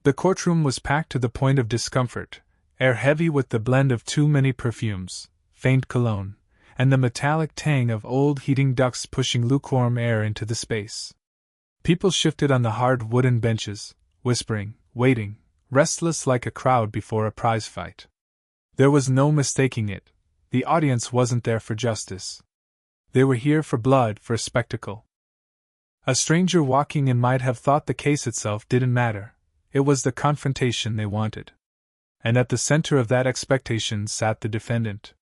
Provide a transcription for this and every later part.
The courtroom was packed to the point of discomfort, air heavy with the blend of too many perfumes, faint cologne, and the metallic tang of old heating ducts pushing lukewarm air into the space. People shifted on the hard wooden benches, whispering, waiting, restless like a crowd before a prize fight. There was no mistaking it. The audience wasn't there for justice. They were here for blood, for spectacle. A stranger walking in might have thought the case itself didn't matter. It was the confrontation they wanted. And at the center of that expectation sat the defendant.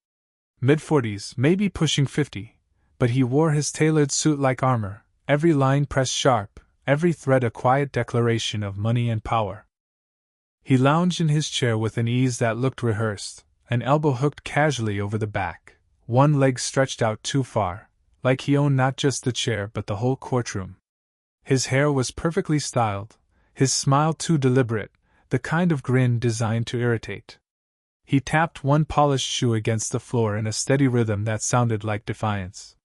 Mid-40s, maybe pushing 50, but he wore his tailored suit like armor, every line pressed sharp, every thread a quiet declaration of money and power. He lounged in his chair with an ease that looked rehearsed, an elbow hooked casually over the back, one leg stretched out too far, like he owned not just the chair but the whole courtroom. His hair was perfectly styled, his smile too deliberate, the kind of grin designed to irritate. He tapped one polished shoe against the floor in a steady rhythm that sounded like defiance.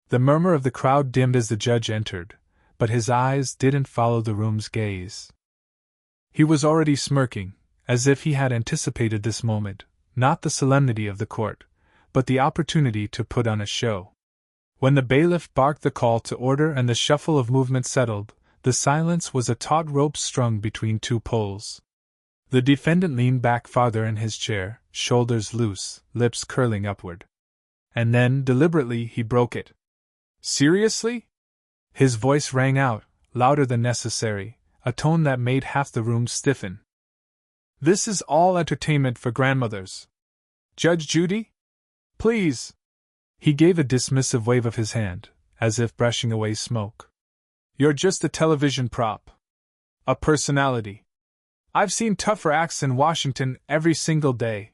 The murmur of the crowd dimmed as the judge entered, but his eyes didn't follow the room's gaze. He was already smirking, as if he had anticipated this moment, not the solemnity of the court, but the opportunity to put on a show. When the bailiff barked the call to order and the shuffle of movement settled, the silence was a taut rope strung between two poles. The defendant leaned back farther in his chair, shoulders loose, lips curling upward. And then, deliberately, he broke it. "Seriously?" His voice rang out, louder than necessary, a tone that made half the room stiffen. "This is all entertainment for grandmothers. Judge Judy? Please!" He gave a dismissive wave of his hand, as if brushing away smoke. "You're just a television prop. A personality. I've seen tougher acts in Washington every single day."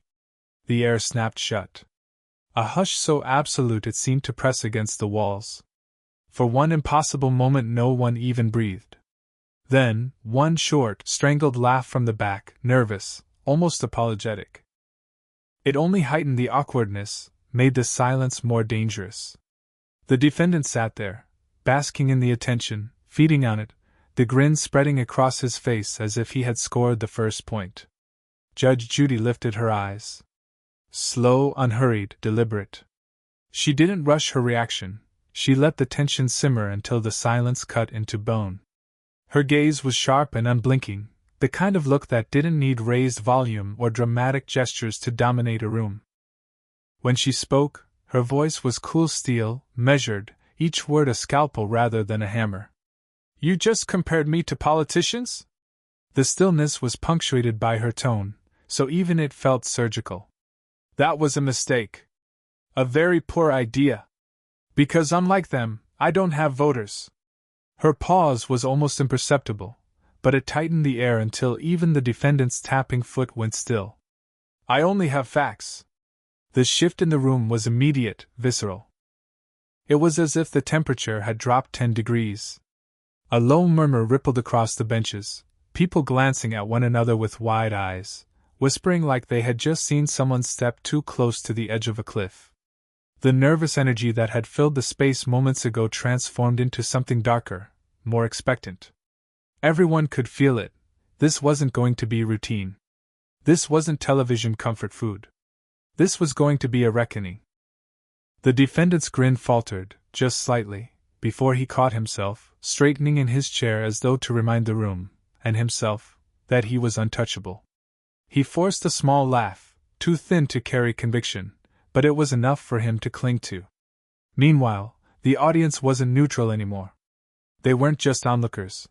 The air snapped shut. A hush so absolute it seemed to press against the walls. For one impossible moment no one even breathed. Then, one short, strangled laugh from the back, nervous, almost apologetic. It only heightened the awkwardness, made the silence more dangerous. The defendant sat there, basking in the attention, feeding on it, the grin spreading across his face as if he had scored the first point. Judge Judy lifted her eyes. Slow, unhurried, deliberate. She didn't rush her reaction, she let the tension simmer until the silence cut into bone. Her gaze was sharp and unblinking, the kind of look that didn't need raised volume or dramatic gestures to dominate a room. When she spoke, her voice was cool steel, measured, each word a scalpel rather than a hammer. "You just compared me to politicians?" The stillness was punctuated by her tone, so even it felt surgical. "That was a mistake. A very poor idea. Because unlike them, I don't have voters." Her pause was almost imperceptible, but it tightened the air until even the defendant's tapping foot went still. "I only have facts." The shift in the room was immediate, visceral. It was as if the temperature had dropped 10 degrees. A low murmur rippled across the benches, people glancing at one another with wide eyes, whispering like they had just seen someone step too close to the edge of a cliff. The nervous energy that had filled the space moments ago transformed into something darker, more expectant. Everyone could feel it. This wasn't going to be routine. This wasn't television comfort food. This was going to be a reckoning. The defendant's grin faltered, just slightly, before he caught himself, straightening in his chair as though to remind the room, and himself, that he was untouchable. He forced a small laugh, too thin to carry conviction, but it was enough for him to cling to. Meanwhile, the audience wasn't neutral anymore. They weren't just onlookers.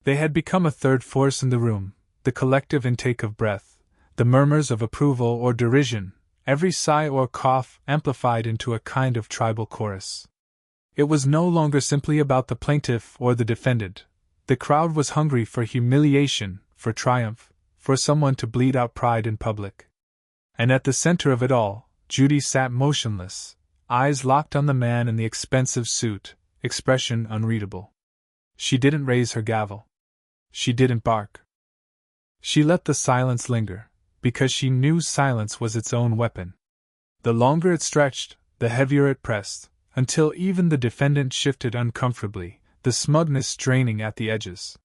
They had become a third force in the room, the collective intake of breath, the murmurs of approval or derision, every sigh or cough amplified into a kind of tribal chorus. It was no longer simply about the plaintiff or the defendant. The crowd was hungry for humiliation, for triumph, for someone to bleed out pride in public. And at the center of it all, Judy sat motionless, eyes locked on the man in the expensive suit, expression unreadable. She didn't raise her gavel. She didn't bark. She let the silence linger, because she knew silence was its own weapon. The longer it stretched, the heavier it pressed, until even the defendant shifted uncomfortably, the smugness straining at the edges.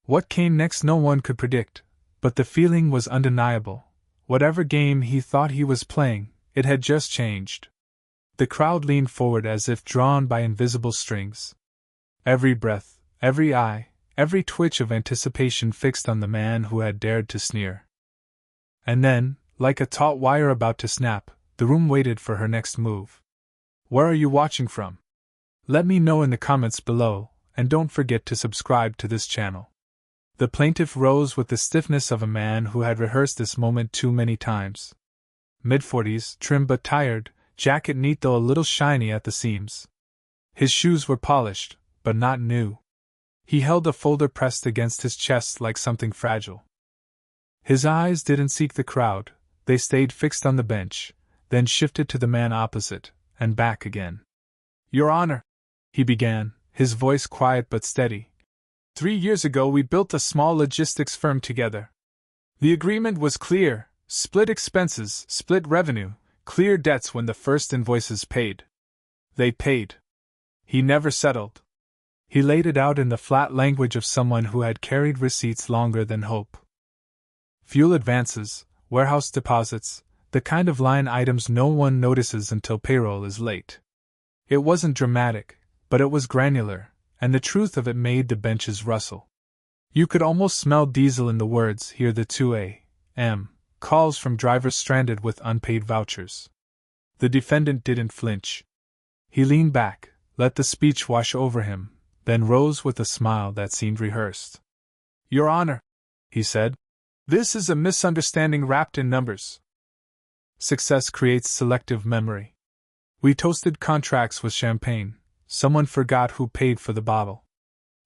What came next no one could predict, but the feeling was undeniable. Whatever game he thought he was playing, it had just changed. The crowd leaned forward as if drawn by invisible strings. Every breath, every eye, every twitch of anticipation fixed on the man who had dared to sneer. And then, like a taut wire about to snap, the room waited for her next move. Where are you watching from? Let me know in the comments below, and don't forget to subscribe to this channel. The plaintiff rose with the stiffness of a man who had rehearsed this moment too many times. Mid-40s, trim but tired, jacket neat though a little shiny at the seams. His shoes were polished, but not new. He held a folder pressed against his chest like something fragile. His eyes didn't seek the crowd, they stayed fixed on the bench, then shifted to the man opposite, and back again. Your Honor, he began, his voice quiet but steady. 3 years ago we built a small logistics firm together. The agreement was clear: split expenses, split revenue, clear debts when the first invoices paid. They paid. He never settled. He laid it out in the flat language of someone who had carried receipts longer than hope. Fuel advances, warehouse deposits, the kind of line items no one notices until payroll is late. It wasn't dramatic, but it was granular, and the truth of it made the benches rustle. You could almost smell diesel in the words, hear the 2 a.m. calls from drivers stranded with unpaid vouchers. The defendant didn't flinch. He leaned back, let the speech wash over him, then rose with a smile that seemed rehearsed. Your Honor, he said, this is a misunderstanding wrapped in numbers. Success creates selective memory. We toasted contracts with champagne. Someone forgot who paid for the bottle.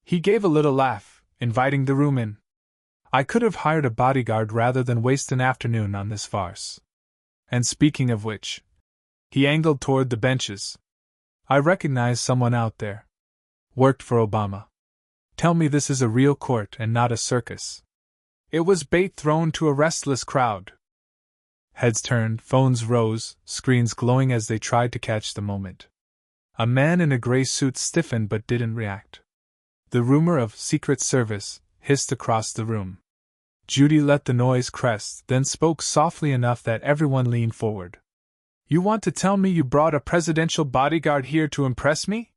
He gave a little laugh, inviting the room in. I could have hired a bodyguard rather than waste an afternoon on this farce. And speaking of which, he angled toward the benches. I recognize someone out there. Worked for Obama. Tell me this is a real court and not a circus. It was bait thrown to a restless crowd. Heads turned, phones rose, screens glowing as they tried to catch the moment. A man in a gray suit stiffened but didn't react. The rumor of Secret Service hissed across the room. Judy let the noise crest, then spoke softly enough that everyone leaned forward. You want to tell me you brought a presidential bodyguard here to impress me?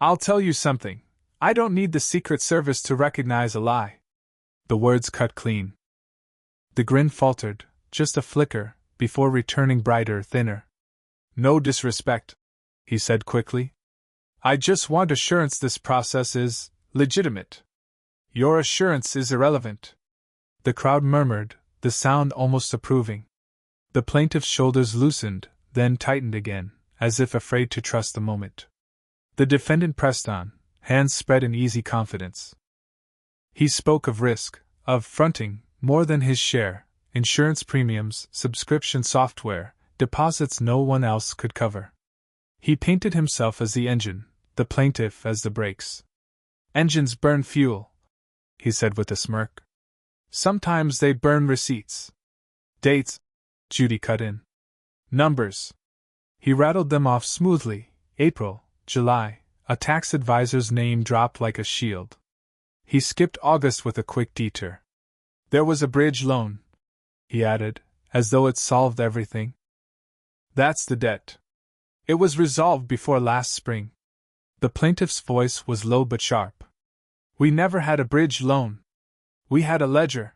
I'll tell you something. I don't need the Secret Service to recognize a lie. The words cut clean. The grin faltered, just a flicker, before returning brighter, thinner. No disrespect, he said quickly. I just want assurance this process is legitimate. Your assurance is irrelevant. The crowd murmured, the sound almost approving. The plaintiff's shoulders loosened, then tightened again, as if afraid to trust the moment. The defendant pressed on, hands spread in easy confidence. He spoke of risk, of fronting, more than his share, insurance premiums, subscription software, deposits no one else could cover. He painted himself as the engine, the plaintiff as the brakes. Engines burn fuel, he said with a smirk. Sometimes they burn receipts. Dates, Judy cut in. Numbers. He rattled them off smoothly. April, July, a tax advisor's name dropped like a shield. He skipped August with a quick detour. There was a bridge loan, he added, as though it solved everything. That's the debt. It was resolved before last spring. The plaintiff's voice was low but sharp. We never had a bridge loan. We had a ledger.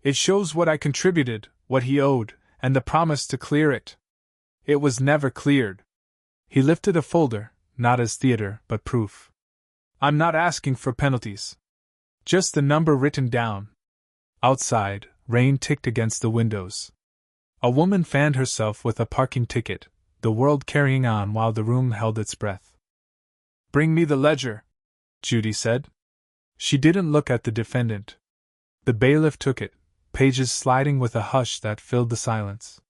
It shows what I contributed, what he owed, and the promise to clear it. It was never cleared. He lifted a folder, not as theater, but proof. I'm not asking for penalties. Just the number written down. Outside, rain ticked against the windows. A woman fanned herself with a parking ticket, the world carrying on while the room held its breath. Bring me the ledger, Judy said. She didn't look at the defendant. The bailiff took it, pages sliding with a hush that filled the silence.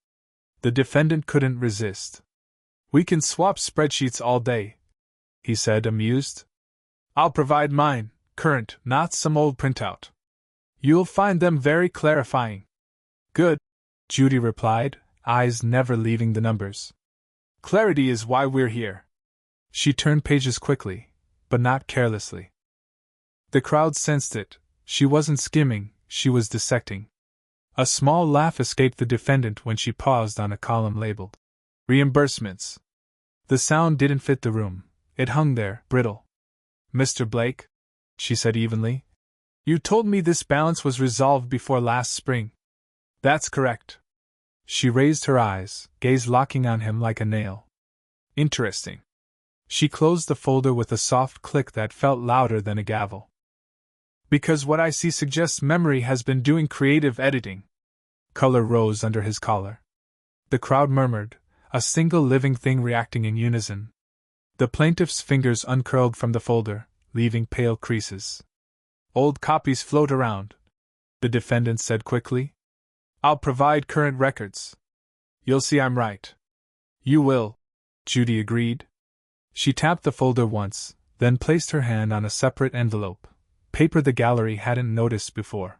The defendant couldn't resist. We can swap spreadsheets all day, he said, amused. I'll provide mine, current, not some old printout. You'll find them very clarifying. Good, Judy replied, eyes never leaving the numbers. Clarity is why we're here. She turned pages quickly, but not carelessly. The crowd sensed it, She wasn't skimming, she was dissecting. A small laugh escaped the defendant when she paused on a column labeled reimbursements. The sound didn't fit the room. It hung there, brittle. Mr. Blake, she said evenly, you told me this balance was resolved before last spring. That's correct. She raised her eyes, gaze locking on him like a nail. Interesting. She closed the folder with a soft click that felt louder than a gavel. Because what I see suggests memory has been doing creative editing. Color rose under his collar. The crowd murmured, a single living thing reacting in unison. The plaintiff's fingers uncurled from the folder, leaving pale creases. Old copies float around, the defendant said quickly. I'll provide current records. You'll see I'm right. You will, Judy agreed. She tapped the folder once, then placed her hand on a separate envelope, paper the gallery hadn't noticed before.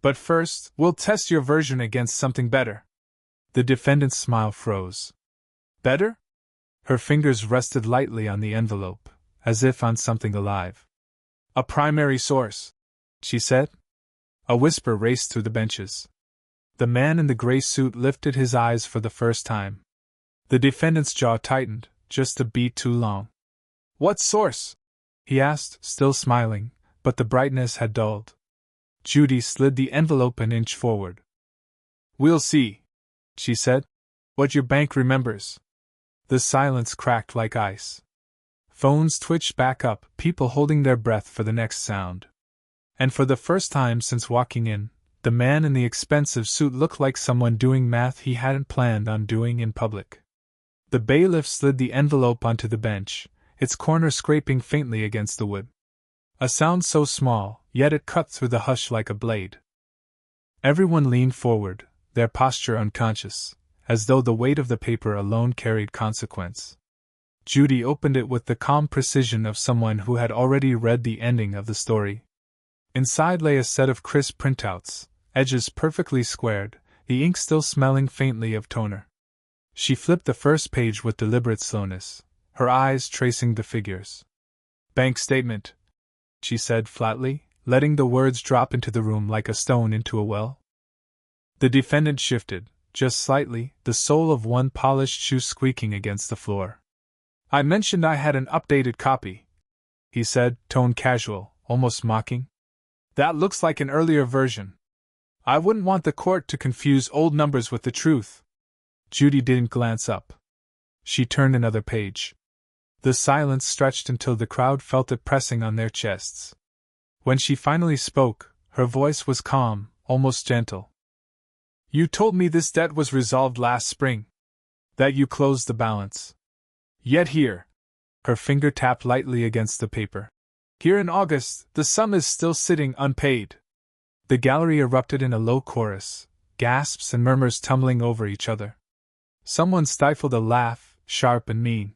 But first, we'll test your version against something better. The defendant's smile froze. Better? Her fingers rested lightly on the envelope, as if on something alive. A primary source, she said. A whisper raced through the benches. The man in the gray suit lifted his eyes for the first time. The defendant's jaw tightened, just a beat too long. What source? He asked, still smiling, but the brightness had dulled. Judy slid the envelope an inch forward. We'll see, she said. What your bank remembers. The silence cracked like ice. Phones twitched back up, people holding their breath for the next sound. And for the first time since walking in, the man in the expensive suit looked like someone doing math he hadn't planned on doing in public. The bailiff slid the envelope onto the bench, its corner scraping faintly against the wood. A sound so small, yet it cut through the hush like a blade. Everyone leaned forward, their posture unconscious, as though the weight of the paper alone carried consequence. Judy opened it with the calm precision of someone who had already read the ending of the story. Inside lay a set of crisp printouts, edges perfectly squared, the ink still smelling faintly of toner. She flipped the first page with deliberate slowness, her eyes tracing the figures. Bank statement, she said flatly, letting the words drop into the room like a stone into a well. The defendant shifted, just slightly, the sole of one polished shoe squeaking against the floor. I mentioned I had an updated copy, he said, tone casual, almost mocking. That looks like an earlier version. I wouldn't want the court to confuse old numbers with the truth. Judy didn't glance up. She turned another page. The silence stretched until the crowd felt it pressing on their chests. When she finally spoke, her voice was calm, almost gentle. You told me this debt was resolved last spring. That you closed the balance. Yet here. Her finger tapped lightly against the paper. Here in August, the sum is still sitting unpaid. The gallery erupted in a low chorus, gasps and murmurs tumbling over each other. Someone stifled a laugh, sharp and mean.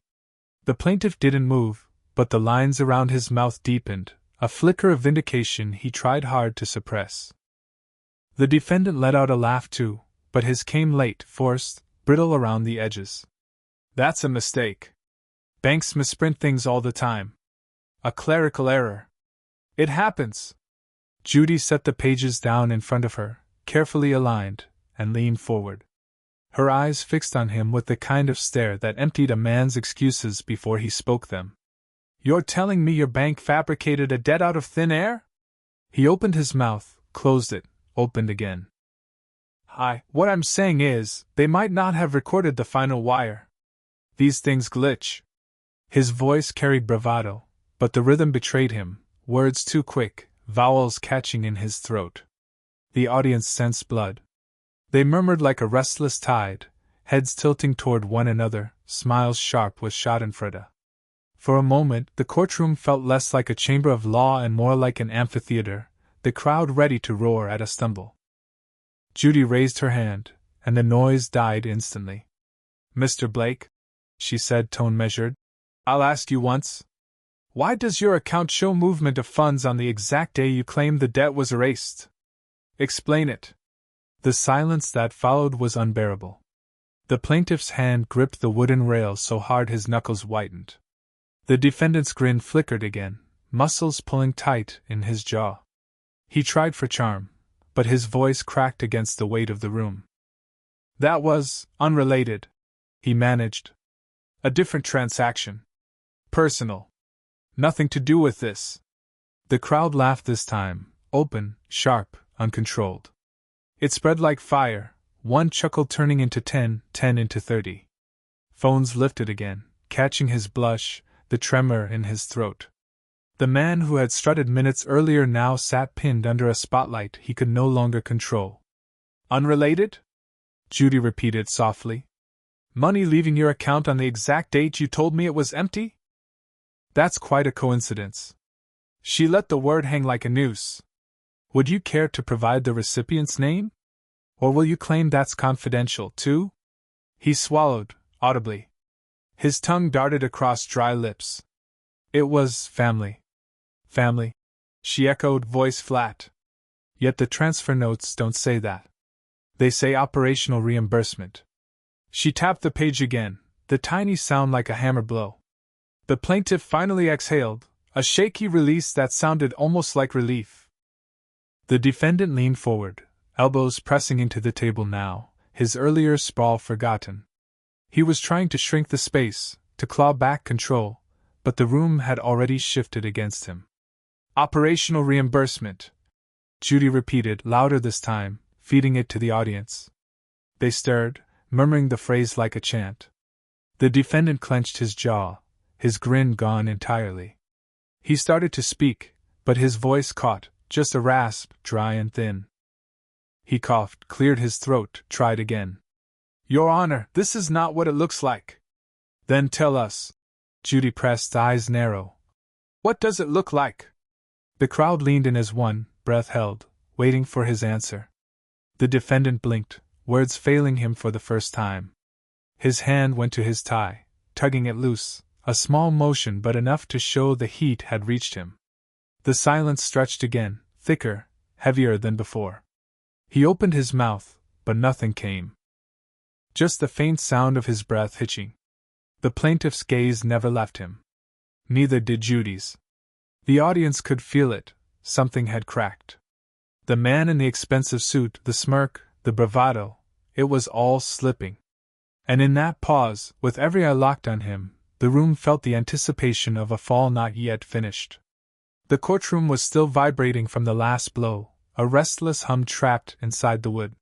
The plaintiff didn't move, but the lines around his mouth deepened, a flicker of vindication he tried hard to suppress. The defendant let out a laugh too, but his came late, forced, brittle around the edges. That's a mistake. Banks misprint things all the time. A clerical error. It happens. Judy set the pages down in front of her, carefully aligned, and leaned forward. Her eyes fixed on him with the kind of stare that emptied a man's excuses before he spoke them. You're telling me your bank fabricated a debt out of thin air? He opened his mouth, closed it, opened again. What I'm saying is, they might not have recorded the final wire. These things glitch. His voice carried bravado, but the rhythm betrayed him, words too quick, vowels catching in his throat. The audience sensed blood. They murmured like a restless tide, heads tilting toward one another, smiles sharp with schadenfreude. For a moment, the courtroom felt less like a chamber of law and more like an amphitheater, the crowd ready to roar at a stumble. Judy raised her hand, and the noise died instantly. Mr. Blake, she said, tone measured, I'll ask you once. Why does your account show movement of funds on the exact day you claim the debt was erased? Explain it. The silence that followed was unbearable. The plaintiff's hand gripped the wooden rail so hard his knuckles whitened. The defendant's grin flickered again, muscles pulling tight in his jaw. He tried for charm, but his voice cracked against the weight of the room. That was unrelated, he managed. A different transaction. Personal. Nothing to do with this. The crowd laughed this time, open, sharp, uncontrolled. It spread like fire, one chuckle turning into 10, 10 into 30. Phones lifted again, catching his blush, the tremor in his throat. The man who had strutted minutes earlier now sat pinned under a spotlight he could no longer control. Unrelated? Judy repeated softly. Money leaving your account on the exact date you told me it was empty? That's quite a coincidence. She let the word hang like a noose. Would you care to provide the recipient's name? Or will you claim that's confidential, too? He swallowed, audibly. His tongue darted across dry lips. It was family. Family? She echoed, voice flat. Yet the transfer notes don't say that. They say operational reimbursement. She tapped the page again, the tiny sound like a hammer blow. The plaintiff finally exhaled, a shaky release that sounded almost like relief. The defendant leaned forward, elbows pressing into the table now, his earlier sprawl forgotten. He was trying to shrink the space, to claw back control, but the room had already shifted against him. Operational reimbursement, Judy repeated, louder this time, feeding it to the audience. They stirred, murmuring the phrase like a chant. The defendant clenched his jaw, his grin gone entirely. He started to speak, but his voice caught, just a rasp, dry and thin. He coughed, cleared his throat, tried again. Your Honor, this is not what it looks like. Then tell us. Judy pressed, eyes narrow. What does it look like? The crowd leaned in as one, breath held, waiting for his answer. The defendant blinked, words failing him for the first time. His hand went to his tie, tugging it loose, a small motion but enough to show the heat had reached him. The silence stretched again, thicker, heavier than before. He opened his mouth, but nothing came. Just the faint sound of his breath hitching. The plaintiff's gaze never left him. Neither did Judy's. The audience could feel it, something had cracked. The man in the expensive suit, the smirk, the bravado, it was all slipping. And in that pause, with every eye locked on him, the room felt the anticipation of a fall not yet finished. The courtroom was still vibrating from the last blow, a restless hum trapped inside the wood.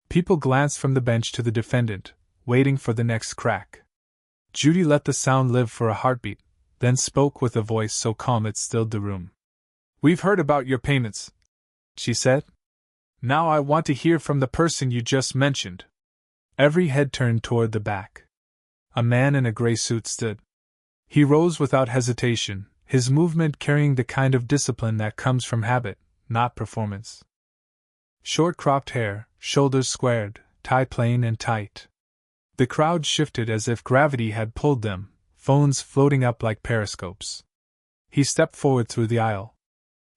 People glanced from the bench to the defendant, waiting for the next crack. Judy let the sound live for a heartbeat, then spoke with a voice so calm it stilled the room. We've heard about your payments, she said. Now I want to hear from the person you just mentioned. Every head turned toward the back. A man in a gray suit stood. He rose without hesitation, his movement carrying the kind of discipline that comes from habit, not performance. Short cropped hair, shoulders squared, tie plain and tight. The crowd shifted as if gravity had pulled them, phones floating up like periscopes. He stepped forward through the aisle.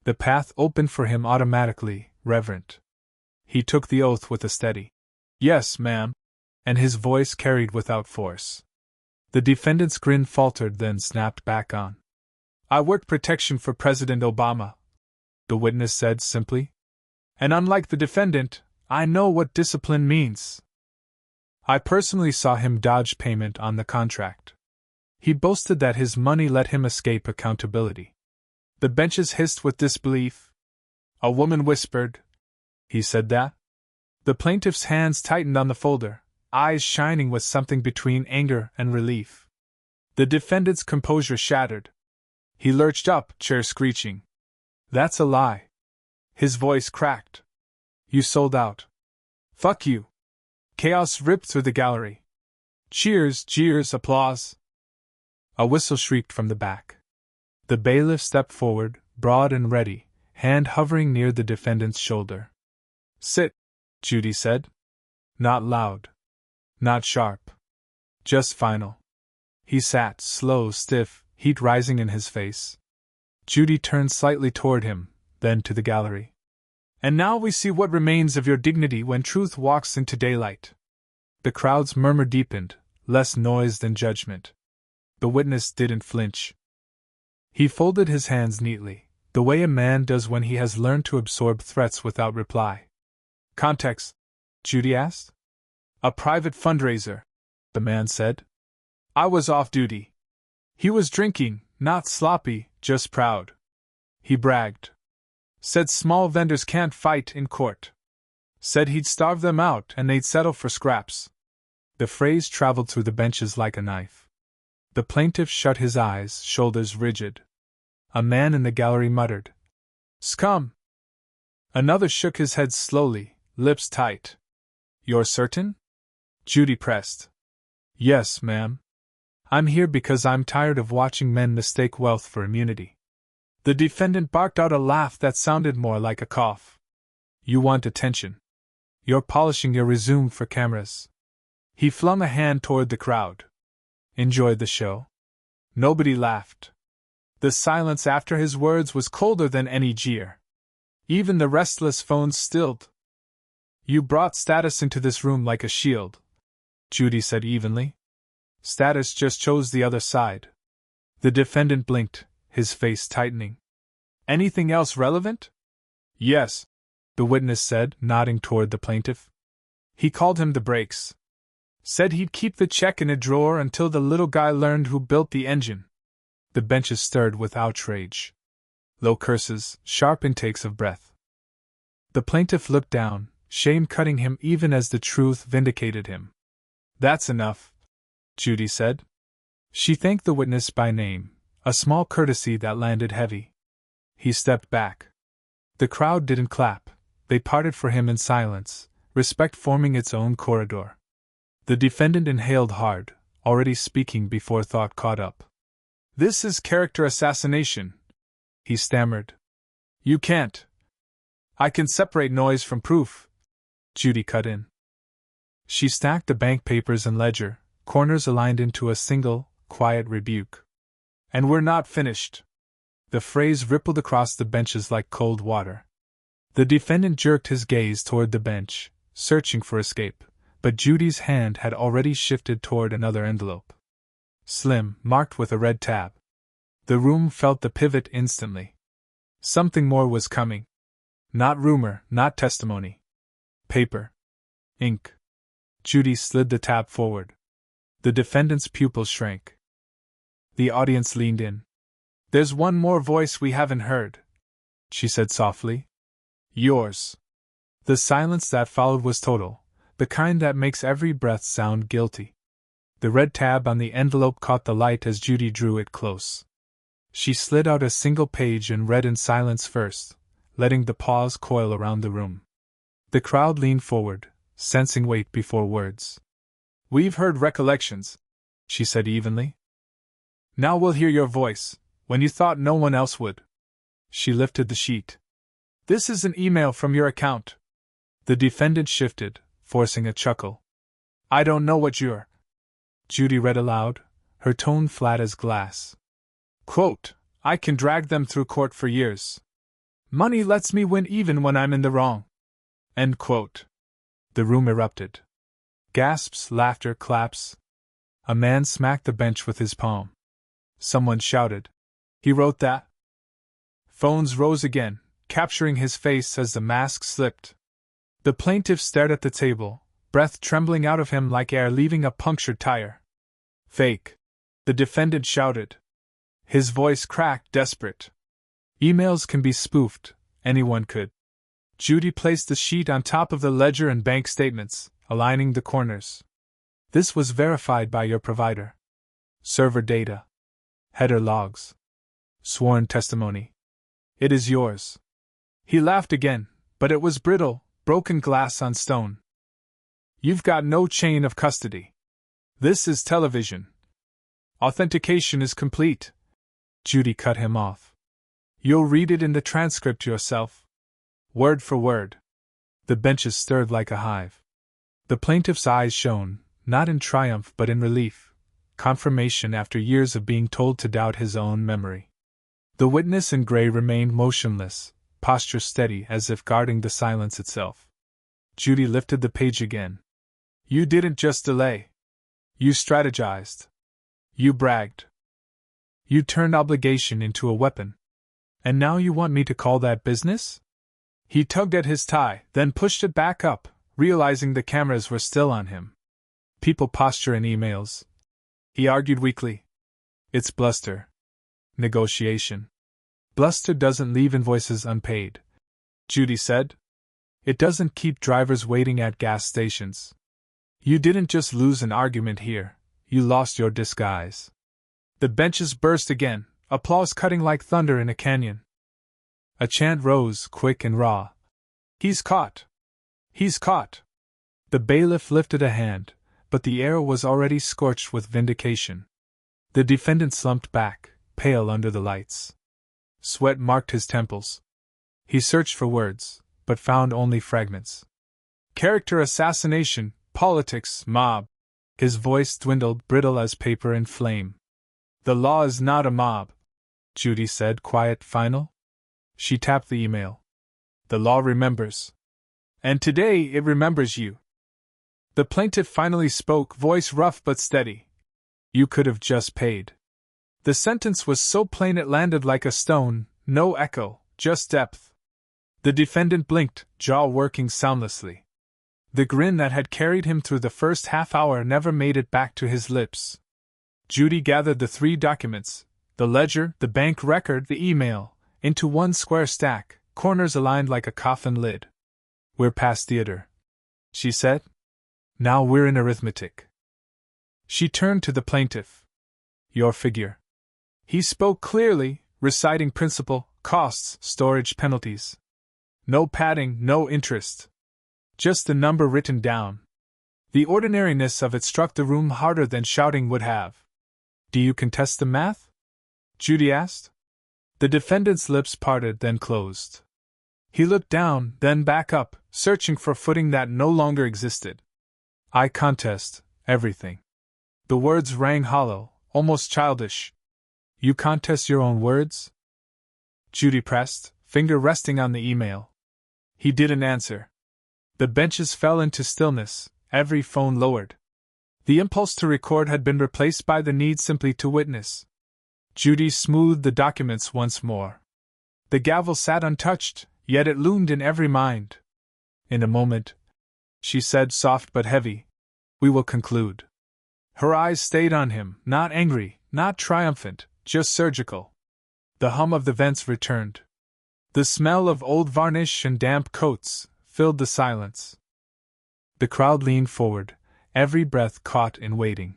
The path opened for him automatically, reverent. He took the oath with a steady, "Yes, ma'am," and his voice carried without force. The defendant's grin faltered, then snapped back on. I worked protection for President Obama, the witness said simply. And unlike the defendant, I know what discipline means. I personally saw him dodge payment on the contract. He boasted that his money let him escape accountability. The benches hissed with disbelief. A woman whispered, "He said that?" The plaintiff's hands tightened on the folder, eyes shining with something between anger and relief. The defendant's composure shattered. He lurched up, chair screeching. That's a lie. His voice cracked. You sold out. Fuck you. Chaos ripped through the gallery. Cheers, jeers, applause. A whistle shrieked from the back. The bailiff stepped forward, broad and ready, hand hovering near the defendant's shoulder. Sit, Judy said. Not loud. Not sharp. Just final. He sat, slow, stiff, heat rising in his face. Judy turned slightly toward him, then to the gallery. And now we see what remains of your dignity when truth walks into daylight. The crowd's murmur deepened, less noise than judgment. The witness didn't flinch. He folded his hands neatly, The way a man does when he has learned to absorb threats without reply. Context? Judy asked. A private fundraiser, the man said. I was off duty. He was drinking, not sloppy, just proud. He bragged. Said small vendors can't fight in court. Said he'd starve them out and they'd settle for scraps. The phrase traveled through the benches like a knife. The plaintiff shut his eyes, shoulders rigid. A man in the gallery muttered, Scum! Another shook his head slowly, lips tight. You're certain? Judy pressed. Yes, ma'am. I'm here because I'm tired of watching men mistake wealth for immunity. The defendant barked out a laugh that sounded more like a cough. You want attention. You're polishing your resume for cameras. He flung a hand toward the crowd. Enjoyed the show? Nobody laughed. The silence after his words was colder than any jeer. Even the restless phones stilled. You brought status into this room like a shield, Judy said evenly. Status just chose the other side. The defendant blinked, his face tightening. Anything else relevant? Yes, the witness said, nodding toward the plaintiff. He called him the brakes. Said he'd keep the check in a drawer until the little guy learned who built the engine. The benches stirred with outrage. Low curses, sharp intakes of breath. The plaintiff looked down, shame cutting him even as the truth vindicated him. That's enough, Judy said. She thanked the witness by name, a small courtesy that landed heavy. He stepped back. The crowd didn't clap, they parted for him in silence, respect forming its own corridor. The defendant inhaled hard, already speaking before thought caught up. This is character assassination, he stammered. You can't. I can separate noise from proof, Judy cut in. She stacked the bank papers and ledger, corners aligned into a single, quiet rebuke. And we're not finished. The phrase rippled across the benches like cold water. The defendant jerked his gaze toward the bench, searching for escape, but Judy's hand had already shifted toward another envelope. Slim, marked with a red tab. The room felt the pivot instantly. Something more was coming. Not rumor, not testimony. Paper. Ink. Judy slid the tab forward. The defendant's pupils shrank. The audience leaned in. There's one more voice we haven't heard, she said softly. Yours. The silence that followed was total, the kind that makes every breath sound guilty. The red tab on the envelope caught the light as Judy drew it close. She slid out a single page and read in silence first, letting the pause coil around the room. The crowd leaned forward, sensing weight before words. We've heard recollections, she said evenly. Now we'll hear your voice, when you thought no one else would. She lifted the sheet. This is an email from your account. The defendant shifted, forcing a chuckle. I don't know what you're. Judy read aloud, her tone flat as glass. Quote, I can drag them through court for years. Money lets me win even when I'm in the wrong. End quote. The room erupted. Gasps, laughter, claps. A man smacked the bench with his palm. Someone shouted. He wrote that? Phones rose again, capturing his face as the mask slipped. The plaintiff stared at the table, breath trembling out of him like air leaving a punctured tire. Fake. The defendant shouted. His voice cracked, desperate. Emails can be spoofed, anyone could. Judy placed the sheet on top of the ledger and bank statements, aligning the corners. This was verified by your provider. Server data. Header logs. Sworn testimony. It is yours. He laughed again, but it was brittle, broken glass on stone. You've got no chain of custody. This is television. Authentication is complete. Judy cut him off. You'll read it in the transcript yourself. Word for word. The benches stirred like a hive. The plaintiff's eyes shone, not in triumph but in relief, confirmation after years of being told to doubt his own memory. The witness in gray remained motionless, posture steady as if guarding the silence itself. Judy lifted the page again. You didn't just delay. You strategized. You bragged. You turned obligation into a weapon. And now you want me to call that business? He tugged at his tie, then pushed it back up, realizing the cameras were still on him. People posture in emails, he argued weakly. It's bluster. Negotiation. Bluster doesn't leave invoices unpaid, Judy said. It doesn't keep drivers waiting at gas stations. You didn't just lose an argument here, you lost your disguise. The benches burst again, applause cutting like thunder in a canyon. A chant rose, quick and raw. He's caught! He's caught! The bailiff lifted a hand, but the air was already scorched with vindication. The defendant slumped back, pale under the lights. Sweat marked his temples. He searched for words, but found only fragments. Character assassination, politics, mob. His voice dwindled, brittle as paper in flame. The law is not a mob, Judy said, quiet, final. She tapped the email. The law remembers. And today it remembers you. The plaintiff finally spoke, voice rough but steady. You could have just paid. The sentence was so plain it landed like a stone, no echo, just depth. The defendant blinked, jaw working soundlessly. The grin that had carried him through the first half hour never made it back to his lips. Judy gathered the 3 documents, the ledger, the bank record, the email, into one square stack, corners aligned like a coffin lid. We're past theater, she said. Now we're in arithmetic. She turned to the plaintiff. Your figure. He spoke clearly, reciting principal, costs, storage penalties. No padding, no interest. Just the number written down. The ordinariness of it struck the room harder than shouting would have. Do you contest the math? Judy asked. The defendant's lips parted, then closed. He looked down, then back up, searching for footing that no longer existed. I contest everything. The words rang hollow, almost childish. You contest your own words? Judy pressed, finger resting on the email. He didn't answer. The benches fell into stillness, every phone lowered. The impulse to record had been replaced by the need simply to witness. Judy smoothed the documents once more. The gavel sat untouched, yet it loomed in every mind. In a moment, she said, soft but heavy, we will conclude. Her eyes stayed on him, not angry, not triumphant, just surgical. The hum of the vents returned. The smell of old varnish and damp coats filled the silence. The crowd leaned forward, every breath caught in waiting.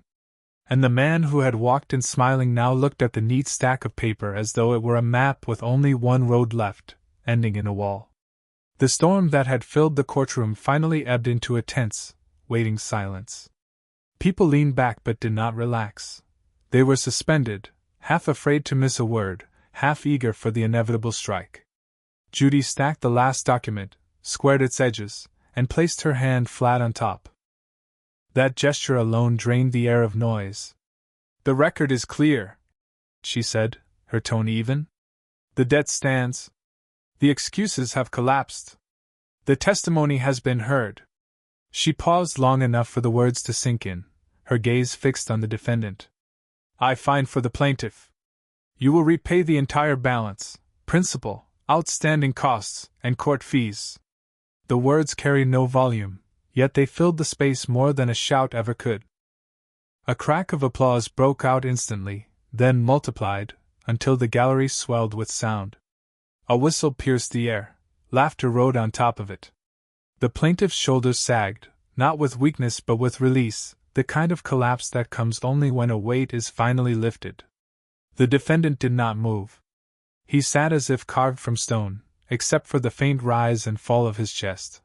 And the man who had walked in smiling now looked at the neat stack of paper as though it were a map with only one road left, ending in a wall. The storm that had filled the courtroom finally ebbed into a tense, waiting silence. People leaned back but did not relax. They were suspended, half afraid to miss a word, half eager for the inevitable strike. Judy stacked the last document, squared its edges, and placed her hand flat on top. That gesture alone drained the air of noise. The record is clear, she said, her tone even. The debt stands. The excuses have collapsed. The testimony has been heard. She paused long enough for the words to sink in, her gaze fixed on the defendant. I find for the plaintiff. You will repay the entire balance, principal, outstanding costs, and court fees. The words carried no volume, yet they filled the space more than a shout ever could. A crack of applause broke out instantly, then multiplied, until the gallery swelled with sound. A whistle pierced the air, laughter rode on top of it. The plaintiff's shoulders sagged, not with weakness but with release, the kind of collapse that comes only when a weight is finally lifted. The defendant did not move. He sat as if carved from stone, except for the faint rise and fall of his chest.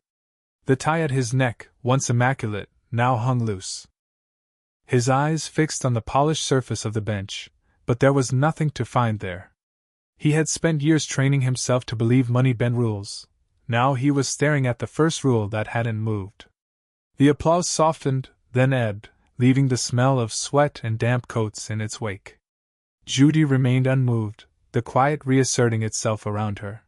The tie at his neck, once immaculate, now hung loose. His eyes fixed on the polished surface of the bench, but there was nothing to find there. He had spent years training himself to believe money bent rules. Now he was staring at the first rule that hadn't moved. The applause softened, then ebbed, leaving the smell of sweat and damp coats in its wake. Judy remained unmoved, the quiet reasserting itself around her.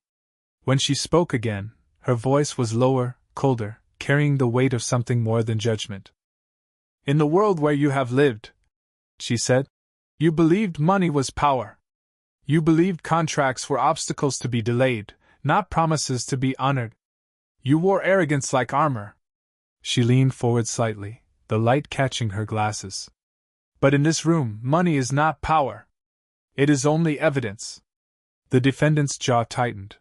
When she spoke again, her voice was lower, colder, carrying the weight of something more than judgment. In the world where you have lived, she said, you believed money was power. You believed contracts were obstacles to be delayed, not promises to be honored. You wore arrogance like armor. She leaned forward slightly, the light catching her glasses. But in this room, money is not power. It is only evidence. The defendant's jaw tightened.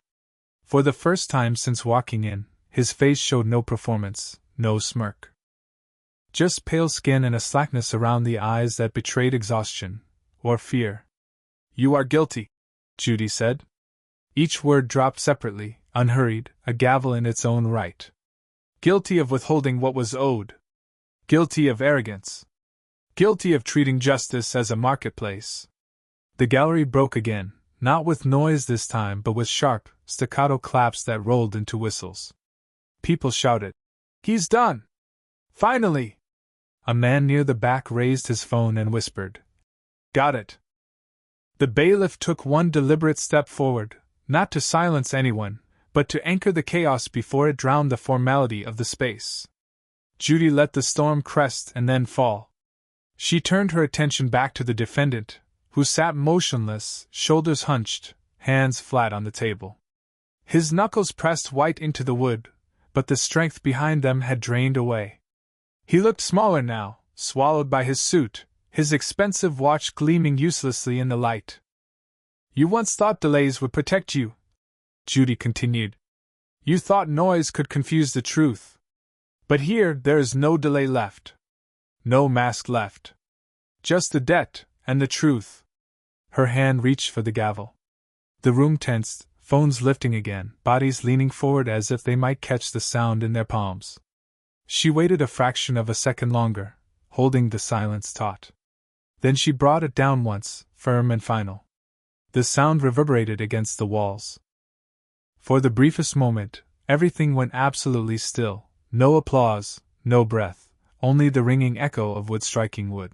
For the first time since walking in, his face showed no performance, no smirk. Just pale skin and a slackness around the eyes that betrayed exhaustion, or fear. You are guilty, Judy said. Each word dropped separately, unhurried, a gavel in its own right. Guilty of withholding what was owed. Guilty of arrogance. Guilty of treating justice as a marketplace. The gallery broke again, not with noise this time but with sharp, staccato claps that rolled into whistles. People shouted, "He's done! Finally!" A man near the back raised his phone and whispered, "Got it." The bailiff took one deliberate step forward, not to silence anyone, but to anchor the chaos before it drowned the formality of the space. Judy let the storm crest and then fall. She turned her attention back to the defendant, who sat motionless, shoulders hunched, hands flat on the table. His knuckles pressed white into the wood, but the strength behind them had drained away. He looked smaller now, swallowed by his suit, his expensive watch gleaming uselessly in the light. You once thought delays would protect you, Judy continued. You thought noise could confuse the truth. But here there is no delay left. No mask left. Just the debt, and the truth. Her hand reached for the gavel. The room tensed, phones lifting again, bodies leaning forward as if they might catch the sound in their palms. She waited a fraction of a second longer, holding the silence taut. Then she brought it down once, firm and final. The sound reverberated against the walls. For the briefest moment, everything went absolutely still. No applause, no breath, only the ringing echo of wood striking wood.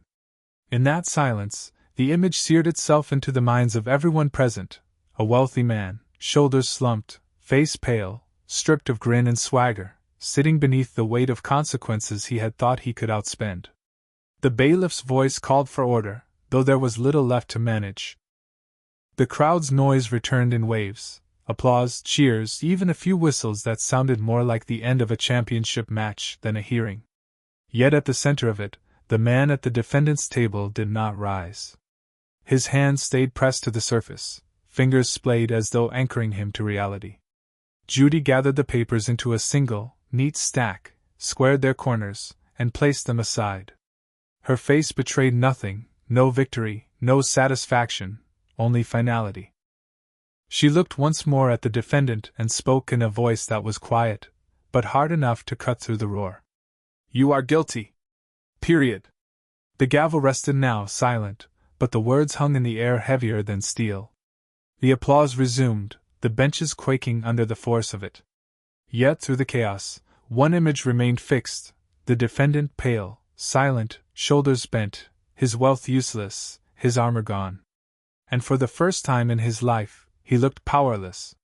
In that silence, the image seared itself into the minds of everyone present, a wealthy man, shoulders slumped, face pale, stripped of grin and swagger, sitting beneath the weight of consequences he had thought he could outspend. The bailiff's voice called for order, though there was little left to manage. The crowd's noise returned in waves, applause, cheers, even a few whistles that sounded more like the end of a championship match than a hearing. Yet at the center of it, the man at the defendant's table did not rise. His hands stayed pressed to the surface, fingers splayed as though anchoring him to reality. Judy gathered the papers into a single, neat stack, squared their corners, and placed them aside. Her face betrayed nothing, no victory, no satisfaction, only finality. She looked once more at the defendant and spoke in a voice that was quiet, but hard enough to cut through the roar. You are guilty. Period. The gavel rested now, silent, but the words hung in the air heavier than steel. The applause resumed, the benches quaking under the force of it. Yet through the chaos, one image remained fixed, the defendant pale, silent, shoulders bent, his wealth useless, his armor gone. And for the first time in his life, he looked powerless,